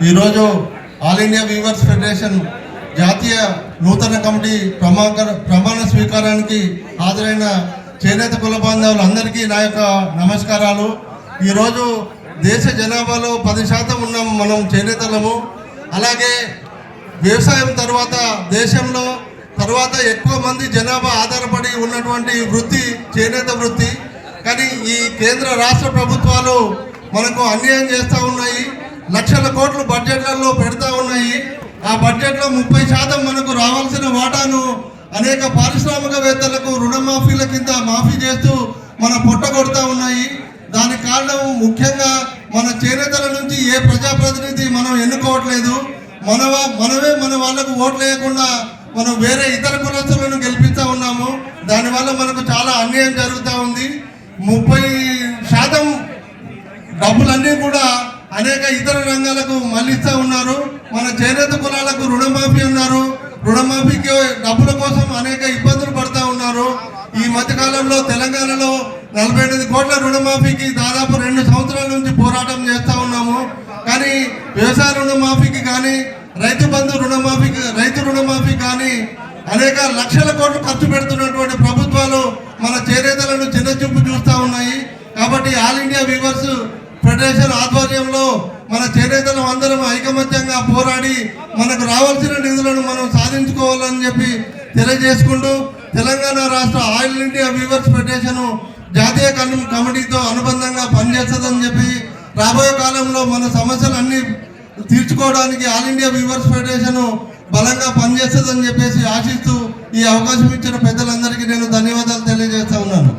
ఈరోజు all India weavers federation జాతీయ నూతన కమిటీ ప్రమాణ స్వీకారానికి హాజరైన చేనేత కుల బాంధవులందరికీ నా యొక్క నమస్కారాలు. ఈరోజు దేశ జనాభాలో 10% ఉన్నాం మనం చేనేతలము. అలాగే వ్యవసాయం తర్వాత దేశంలో తర్వాత ఎక్కువ మంది జనాభా ఆధారపడి ఉన్నటువంటి వృత్తి చేనేత వృత్తి. కానీ ఈ కేంద్ర రాష్ట్ర ప్రభుత్వాలు మనకు అన్యాయం చేస్తూ ఉన్నాయి. లక్షల కోట్లు బడ్జెట్లలో పెడతా ఉన్నాయి. ఆ బడ్జెట్లో 30% మనకు రావాల్సిన వాటాను అనేక పారిశ్రామికవేత్తలకు రుణమాఫీల కింద మాఫీ చేస్తూ మన పొట్ట కొడుతూ ఉన్నాయి. దానికి కారణం ముఖ్యంగా మన చేనేతల నుంచి ఏ ప్రజాప్రతినిధి మనం ఎన్నుకోవట్లేదు. మనమే మన వాళ్ళకు ఓట్లు వేయకుండా మనం వేరే ఇతర కులస్తులను గెలిపిస్తూ ఉన్నాము. దానివల్ల మనకు చాలా అన్యాయం జరుగుతూ ఉంది. 30% డబ్బులన్నీ కూడా అనేక ఇతర రంగాలకు మళ్ళిస్తూ ఉన్నారు. మన చేనేత కులాలకు రుణమాఫీ ఉన్నారు. రుణమాఫీకి డబ్బుల కోసం అనేక ఇబ్బందులు పడుతూ ఉన్నారు. ఈ మధ్యకాలంలో తెలంగాణలో 48 కోట్ల రుణమాఫీకి దాదాపు 2 సంవత్సరాల నుంచి పోరాటం చేస్తూ ఉన్నాము. కానీ వ్యవసాయ రుణమాఫీకి కానీ రైతు రుణమాఫీ కానీ అనేక లక్షల కోట్లు ఖర్చు పెడుతున్నటువంటి ప్రభుత్వాలు మన చేనేతలను చిన్నచూపు చూస్తూ ఉన్నాయి. కాబట్టి ఆల్ ఇండియా వీవర్స్ ఫెడరేషన్ ఆధ్వర్యంలో మన చేనేతలు అందరం ఐకమత్యంగా పోరాడి మనకు రావాల్సిన నిధులను మనం సాధించుకోవాలని చెప్పి తెలియజేసుకుంటూ, తెలంగాణ రాష్ట్ర ఆల్ ఇండియా వీవర్స్ ఫెడరేషన్ జాతీయ కమిటీతో అనుబంధంగా పనిచేస్తుందని చెప్పి రాబోయే కాలంలో మన సమస్యలన్నీ తీర్చుకోవడానికి ఆల్ ఇండియా వీవర్స్ ఫెడరేషన్ బలంగా పనిచేస్తుందని చెప్పేసి ఆశిస్తూ ఈ అవకాశం ఇచ్చిన పెద్దలందరికీ నేను ధన్యవాదాలు తెలియజేస్తా ఉన్నాను.